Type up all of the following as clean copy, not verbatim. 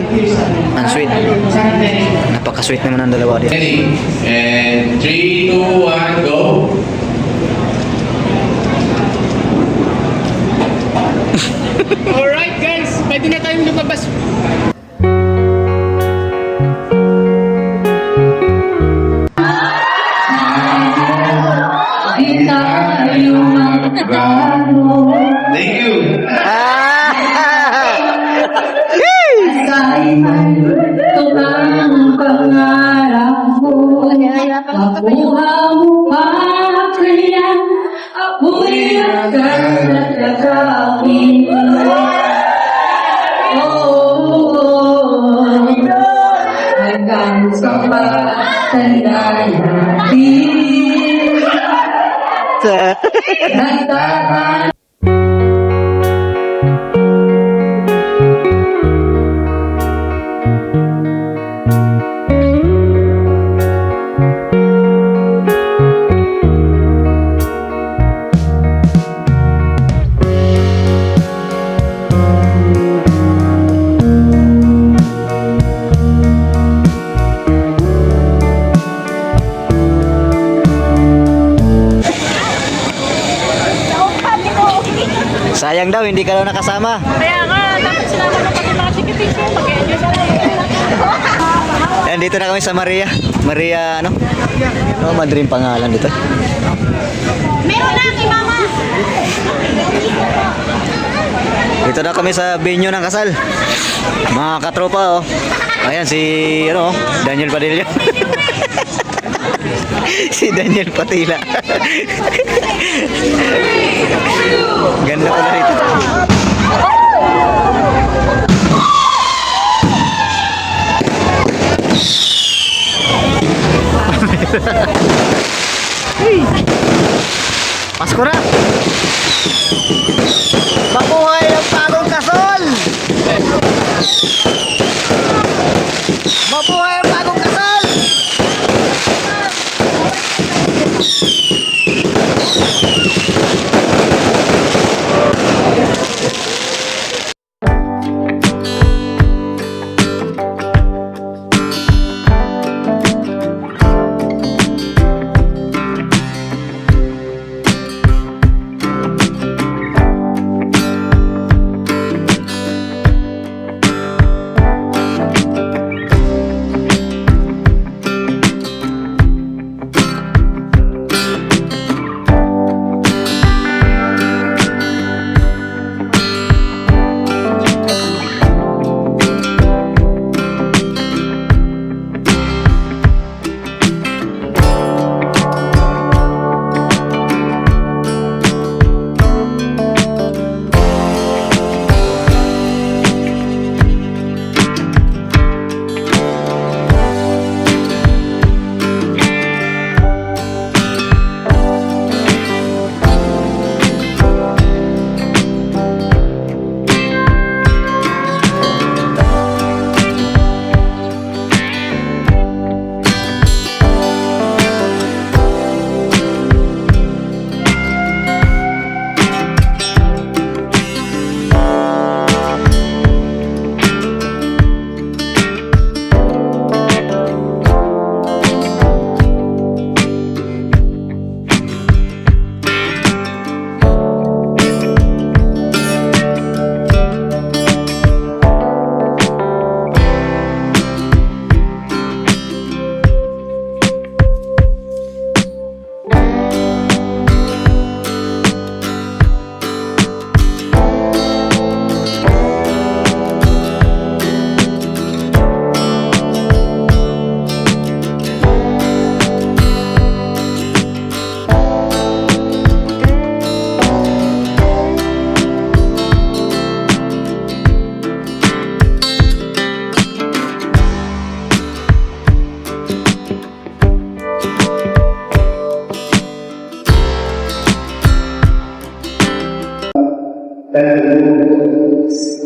An sweet. Napaka-sweet naman ang dalawa dito. And 3, 2, 1, go! Alright guys, pwede na tayong lumabas. Thank you! Ang pangarap mo, mabuha mo pa kaya ako'y nagkakakapin. Hanggang sa pagtanda natin, nagtatanong. Sayang daw, hindi ka daw nakasama. Kaya nga, dapat sinama na pati mga chikiting ko. Mag-enjoy sa Ayan, dito na kami sa Maria. Maria, ano? Oh, Madrid pangalan dito. Meron na kay mama. Dito na kami sa venue ng kasal. Mga katropa, oh. Ayan, si, ano, Daniel Padilla. Si Daniel Patila. Ganda pala rito. Pasko na! Mabuhay ang bagong kasal! Mabuhay ang bagong kasal!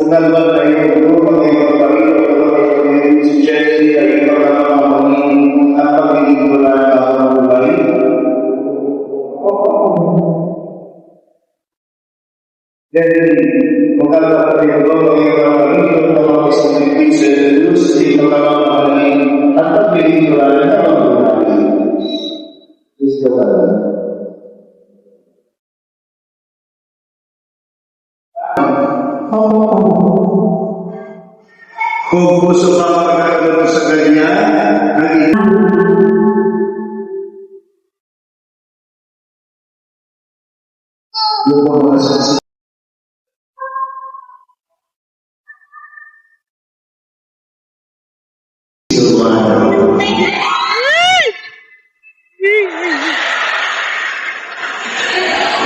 Menambah baik itu bagaimana sugesti dari orang-orang apa yang digunakan kembali. Jadi menambah baik itu bagaimana orang-orang Kung gusto ka magkakaroon sa kanya, lumabas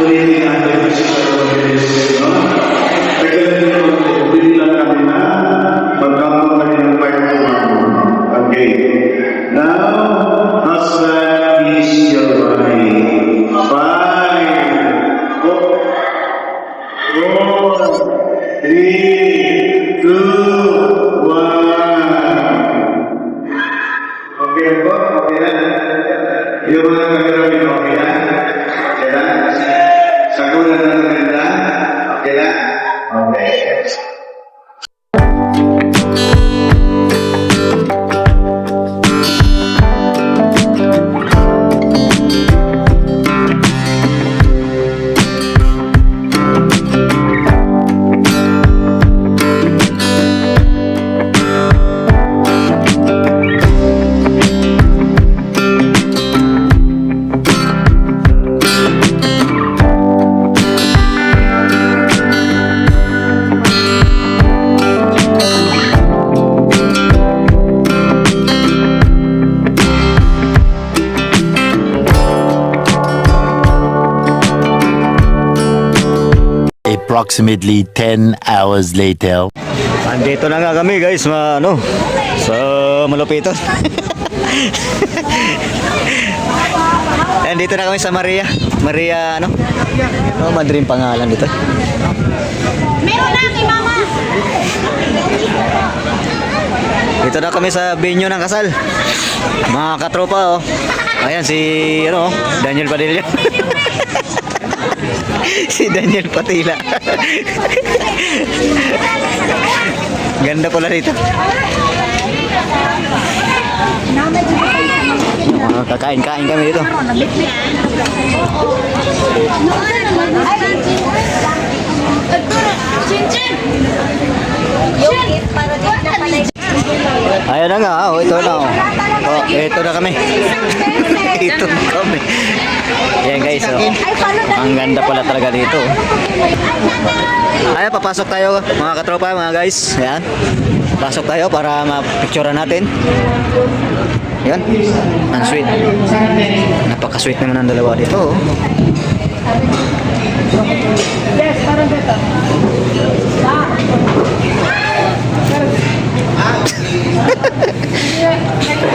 ulitin natin si Pagkakas, no? Tagalan nyo, ulitin lang kami na magkakaroon kami ng 5 Okay. Now, husband is your wife. 5, 4, 3, 2, 1. Okay po? Okay na? Yung mga kagaramin, okay na? Okay na? Sagunan na maganda? Okay na? Okay. Approximately 10 hours later. Andito na nga kami guys, sa Malupiton. Andito na kami sa Maria. Maria Madrid pangalan dito. Meron na kay mama. Dito na kami sa venue ng kasal. Mga katropa Ayan si Daniel Padilla. Si Daniel Patila. Ganda pala dito. Kakain-kain kami dito. Ayan na nga, ito na. Ito na kami. Ito na kami. Ayan guys, ang ganda pala talaga dito. Ayan, papasok tayo mga katropa, mga guys. Ayan, pasok tayo para ma-picturean natin. Ayan, ang sweet. Napaka-sweet naman ang dalawa dito. Yes, parang dito.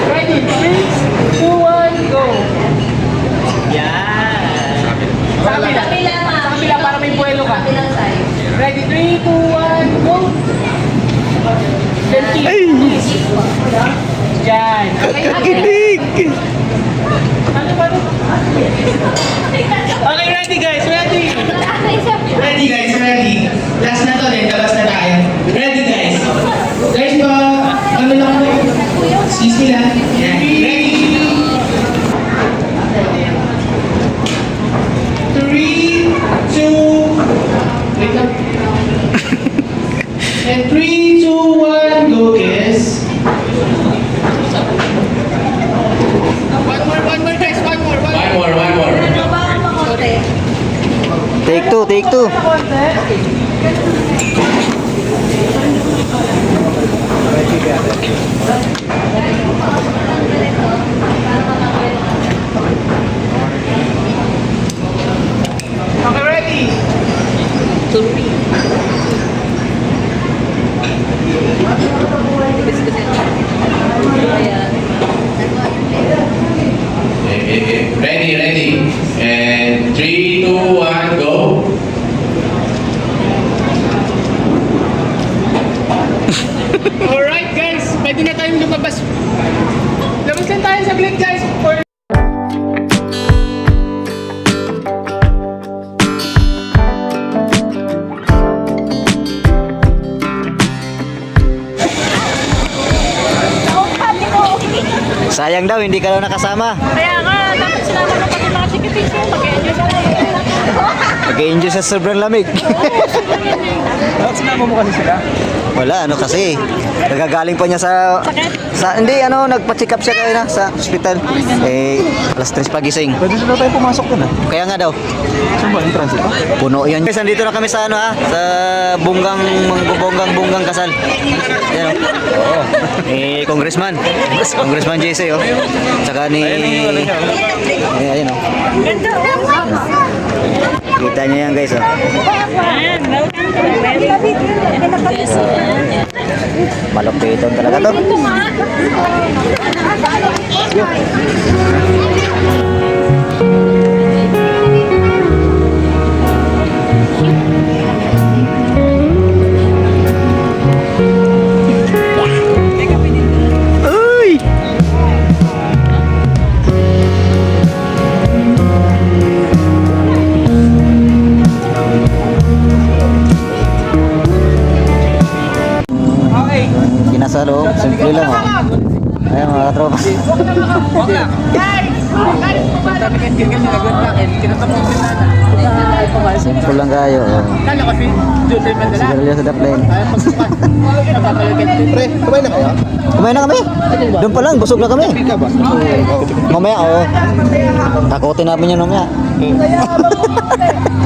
Ready, 3, 2, 1, go. Sa kabila para may buwelo ka. Ready, 3, 2, 1, go. Then kiss. Yan. Kilig! Okay, ready guys, ready. Ready guys, ready. Last na to din, labas na tayo. Ready guys. Guys ba, ano lang po? Excuse me lang. Yeah. Ready? 3, 2, wait lang. And 3, 2, 1, go kiss. One more guys, one more. One more. Take two. Okay, ready. Ready. And 3, 2, 1, go. Alright guys, pwede na tayong lumabas. Labas lang tayo saglit guys. Sayang daw, hindi ka daw nakasama. Kaya nga, dapat sinama ko pati mga chikiting ko. Mag-enjoy sila. Nag-enjoy sa sobrang lamig. Bakit sinama mo kasi sila? Wala, ano kasi. Nagagaling pa niya sa hindi, ano, nagpa-check up siya kayo na sa hospital. Eh, alas 3 pagising. Pwede sila tayo pumasok dun ah. Kaya nga daw. Saan ba? Entrance ito? Puno yan. Guys, nandito na kami sa ano ha, sa bunggang kasal. Yan o. Oo. Ni Congressman. Congressman JC oh. Tsaka ni... Ayan o. Kita niyo yan guys oh. Malupiton talaga to. Uy! Okay. Kinasalo, simple lang oh. Ayan mga katropa. Dami kayo ganyan nilagyan natin. Kinatapos din natin. Simple lang kayo. Oh. Kala kasi, June tayo madala. Sigarilyo sa daplane. Kaya pagsukas, napapalagyan din. Pre, kumain na kayo? Kumain na kami. Doon pa lang, busog na kami. Ka ba? Mamaya, oo. Takutin namin yun mamaya.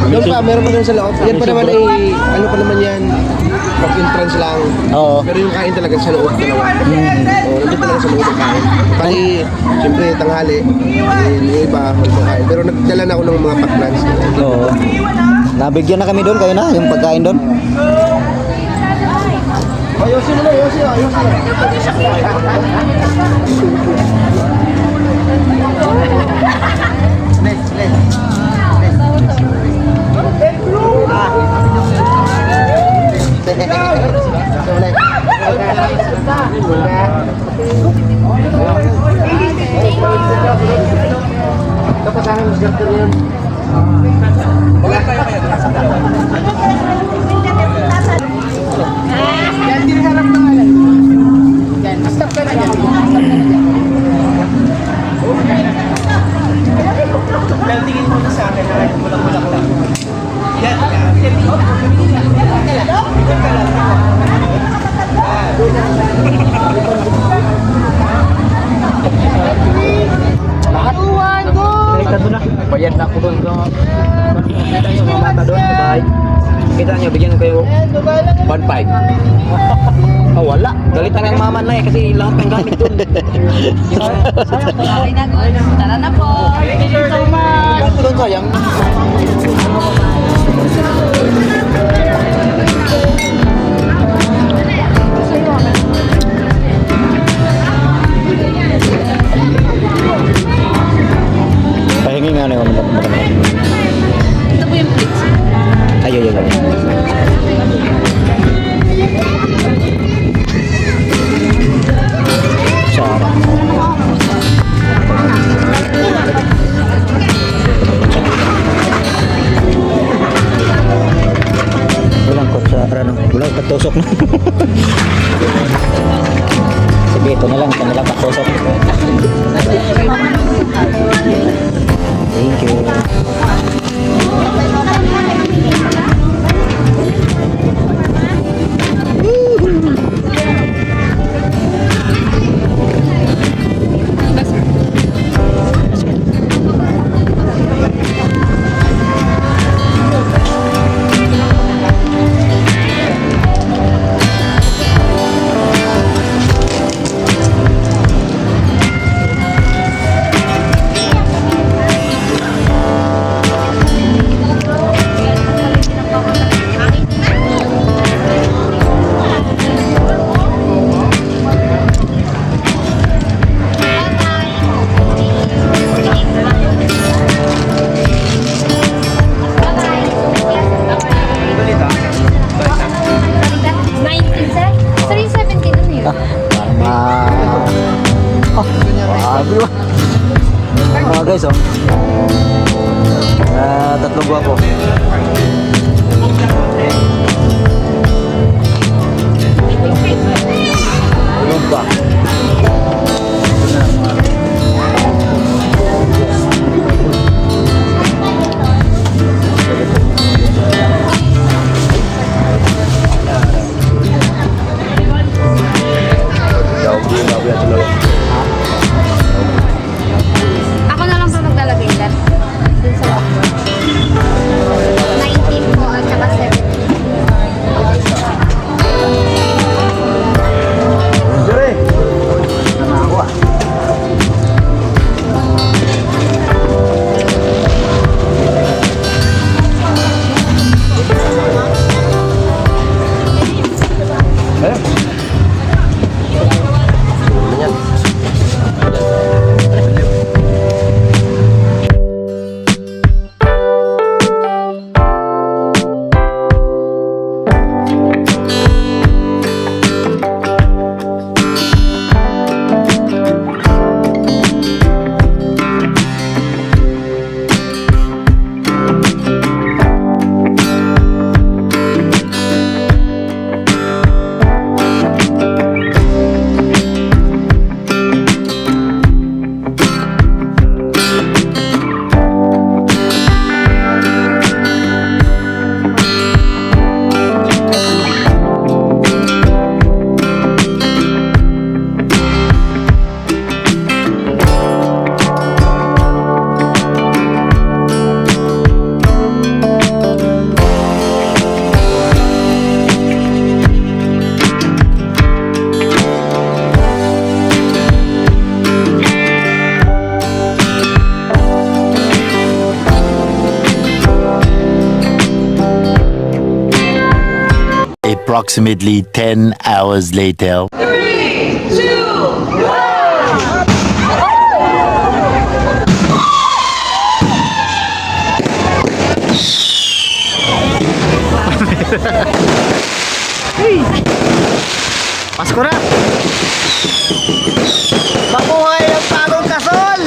Doon pa, meron pa doon sa loob. Yan pa naman ay, ano pa naman yan, pag-entrance lang. Oo. Pero yung kain talaga sa loob talaga. Oo, nandun talaga sa loob ang kain. Pati, siyempre, tanghali, yung iba, walang kain. Pero nagdala na ako ng mga pack-lunch. Oo. Nabigyan na kami doon, kayo na, yung pagkain doon. Ayosin mo na, ayosin na. Yan, din harap ng alay. Yan, stop ka na dyan. Well, tingin mo na sa akin na bulak-bulak lang. Yan, Bayad na ako doon sa kita nyo mga mata doon sa bahay. Kita nyo, bigyan ko kayo 1.5. Oh, wala. Galitan ng mama na kasi lahat ng gamit doon. Okay na, good. Tara na po. Thank you so much. Doon sayang. Pahingi nga na yung Ito po yung plates. Ayo. Sarap. Walang kutsara no. Walang patusok no. Sige, ito na lang patusok. Thank you. Guys, oh. Tatlong gwapo. Tulog pa. Approximately 10 hours later. Pasko na! Mabuhay ang bagong kasol!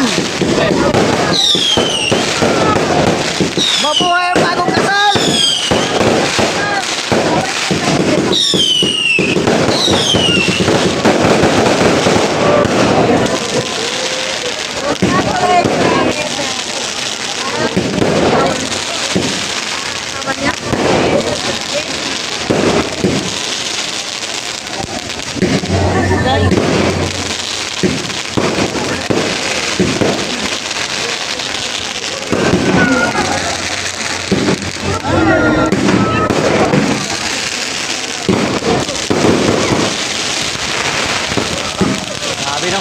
Mabuhay ang bagong kasol! Sabi no?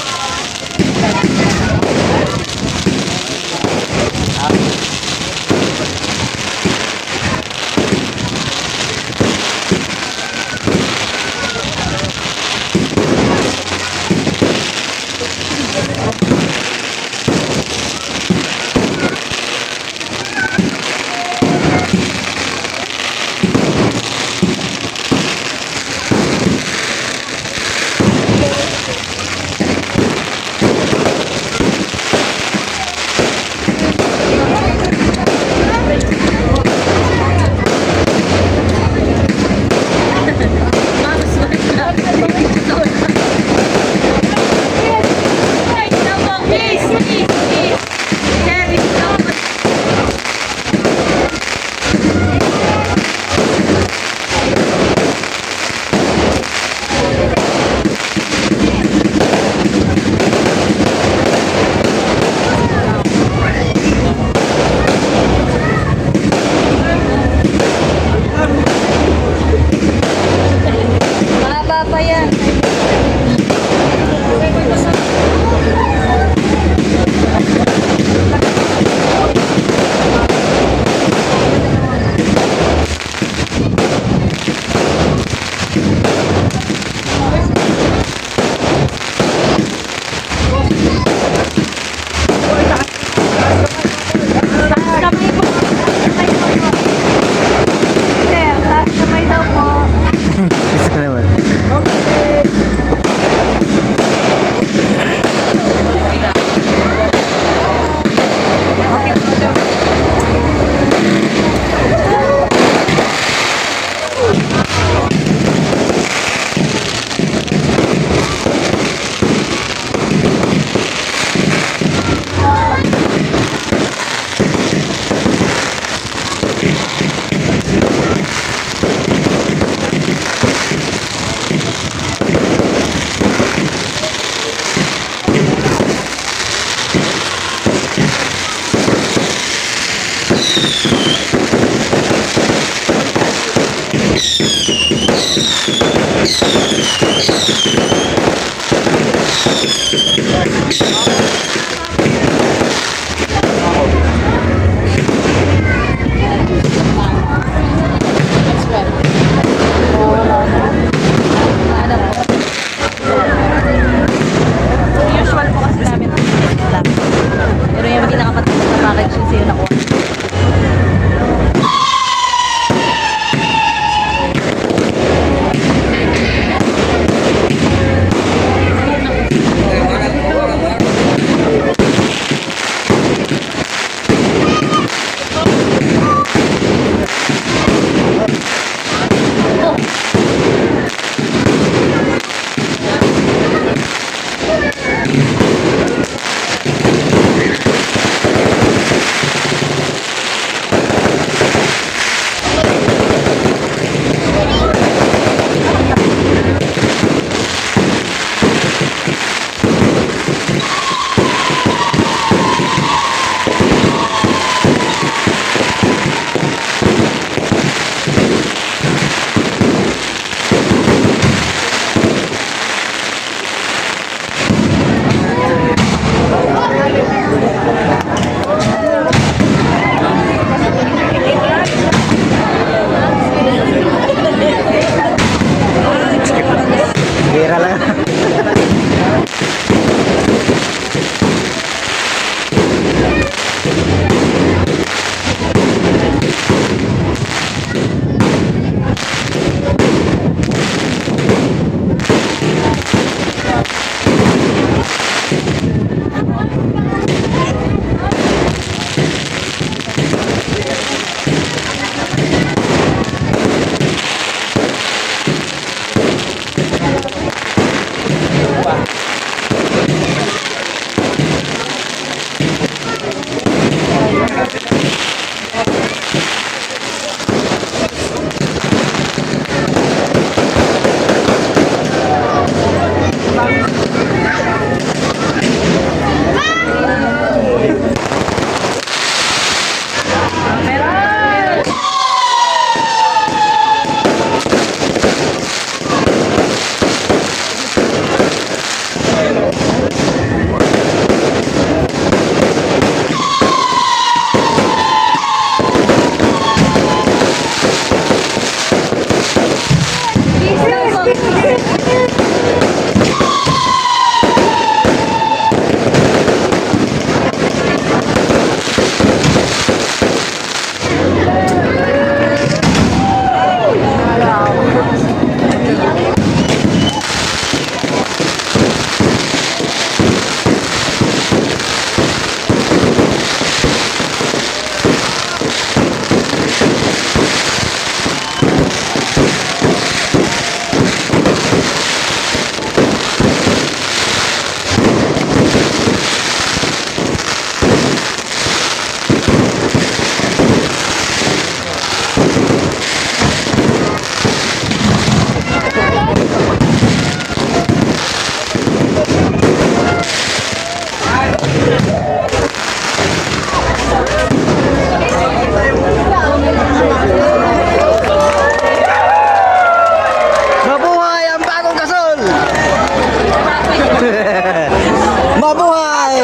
Mabuhay!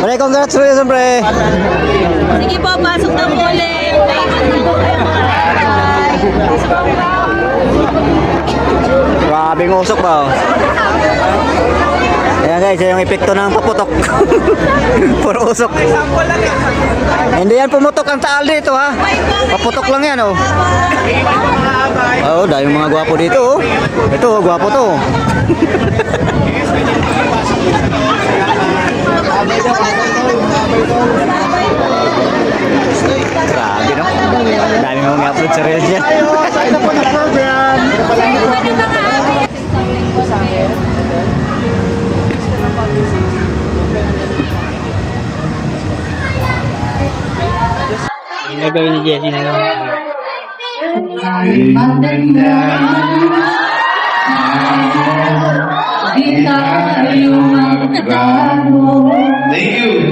Pre, congratulations, pre! Sige po, pasok na po ulit. Thank you po kayo mga Grabing usok ba? Oh. Ayan guys, yung epekto ng paputok. Puro usok. Hindi yan pumutok ang taal dito ha. Paputok lang yan oh. Oh, dahil mga gwapo dito oh. Ito, gwapo to. Grabe no. Dami mong i-upload sa reels yan. Thank you.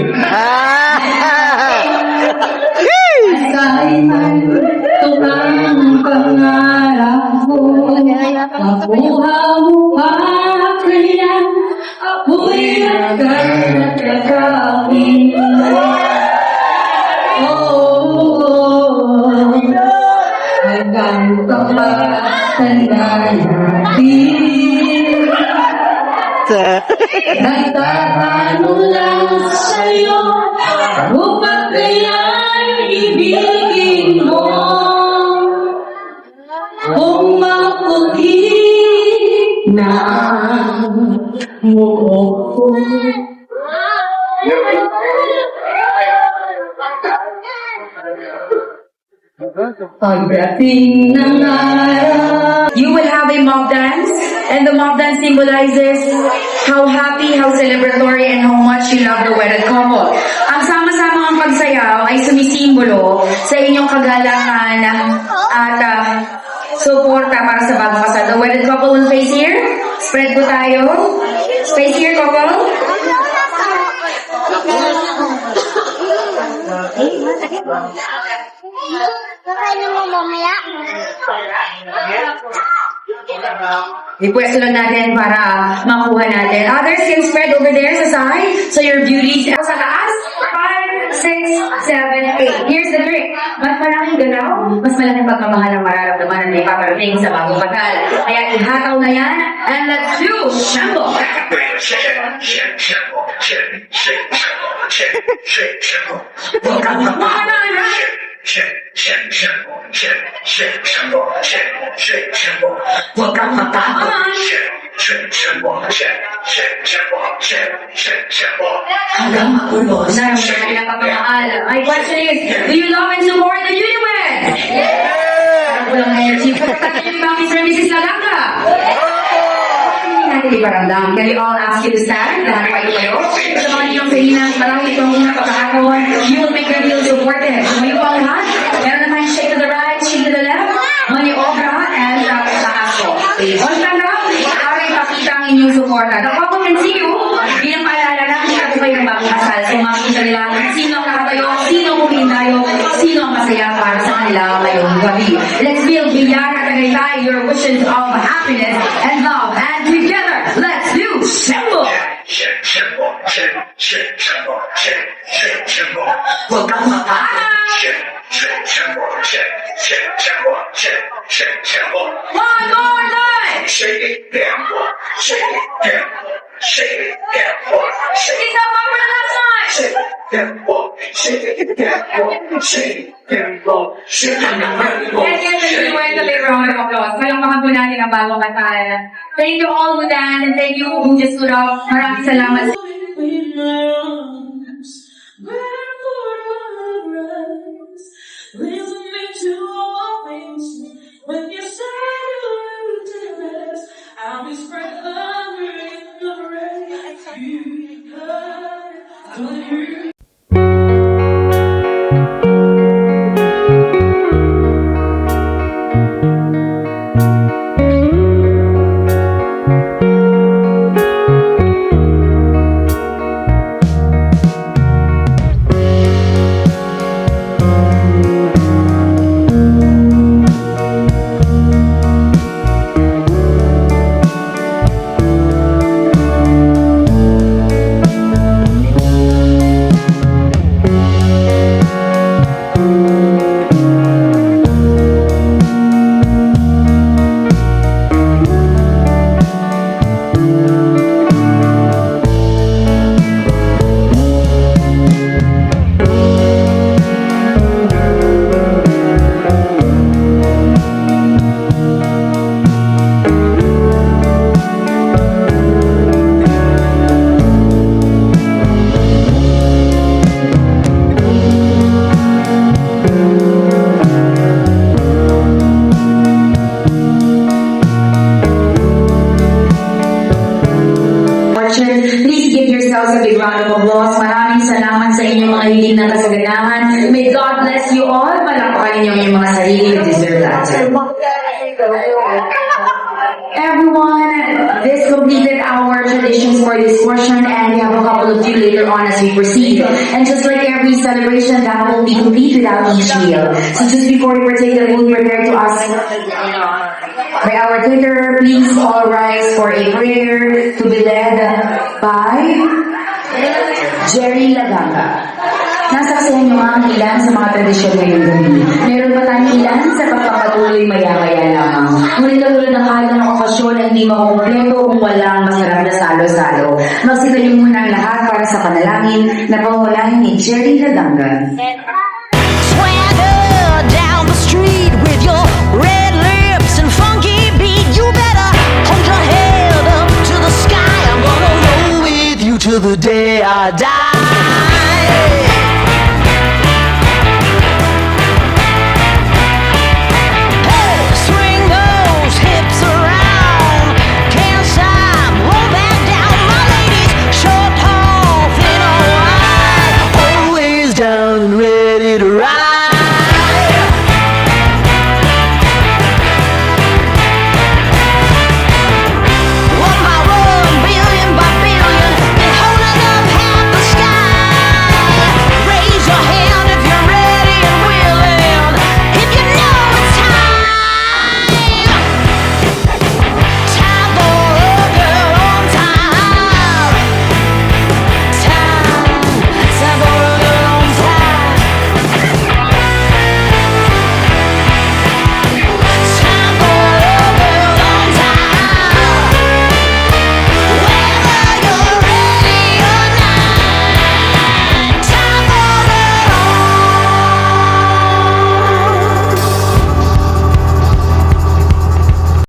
Nagtatanong lang sa'yo upang kaya'y ibigin mo kung maputi na ang mukha ko. Pagdating ng araw, You will have a mob dance, and the mob dance symbolizes how happy, how celebratory, and how much you love the wedded couple. Ang sama-samang pagsayaw ay sumisimbolo sa inyong kagalangan at suporta para sa bagong kasal. The wedded couple will face here. Spread po tayo. Face here, couple. Kakainin mo mamaya? Ipwesto lang natin para makuha natin. Others can spread over there sa side. So your beauties. Sa taas. 5, 6, 7, 8. Here's the trick. Mas malaking galaw, mas malaking pagmamahal ang mararamdaman ng may paparating sa bagong kasal. Kaya ihataw na yan. And let's do Shambo. Huwag kang magpakalala. Huwag kang magpakalala. Hanggang magulo. Naramdaman nila pagmamahal. My question is, do you love and support the newlywed? Parang walang energy. Pagkatapos yung ibang Mr. and Mrs. Lalaka. Hindi natin iparamdam. Can we all ask you to stand? Lahat pa kayo. Sa mga niyong kainang marami itong unang pagkakataon, you will make your deal supportive. Tumayo po ang lahat. Meron naman shake to the right, shake to the left. Maniobra and tapos sa aso. On camera, para ipakita ang inyong suporta. The couple can see you. Bilang paalala na, kita po kayo ng bagong kasal. So makikita nila sino ang nakatayo, sino ang humindayo, sino ang masaya para sa kanila ngayong gabi. Let's build biyaya at tagaytay your wishes of happiness and love. And together, let's do Shambo! Huwag kang mapana! One more time! It's up for the last time! Let's give the newlyweds a big round of applause. Palakpakan po natin ang bagong kasal. Thank you all who danced and thank you who just stood up. Maraming salamat. When you say you do this, I'll be spread over in the rain. yourselves a big round of applause. Maraming salamat sa inyong mga hiling na kasaganahan. May God bless you all. Palakpakan ninyo ang inyong mga sarili. You deserve that. Everyone, this completed our traditions for this portion, and we have a couple of few later on as we proceed. And just like every celebration, that will be complete without each meal. So just before we partake, that we'll prepare to ask by our caterer, please all rise for a prayer to be led by Jerry Laganga. Nasaksihan niyo ang ilan sa mga tradisyon ngayong gabi. Meron pa tayong ilan sa pagpapatuloy maya-maya lamang. Ngunit katulad ng kahit ng okasyon ay hindi makumpleto kung walang masarap na salo-salo. Magsitayo muna ang lahat para sa panalangin na pangulahin ni Jerry Laganga. Swagger down the street with your red lips and funky beat. You better hold your head up to the sky. I'm gonna roll with you till the day I die.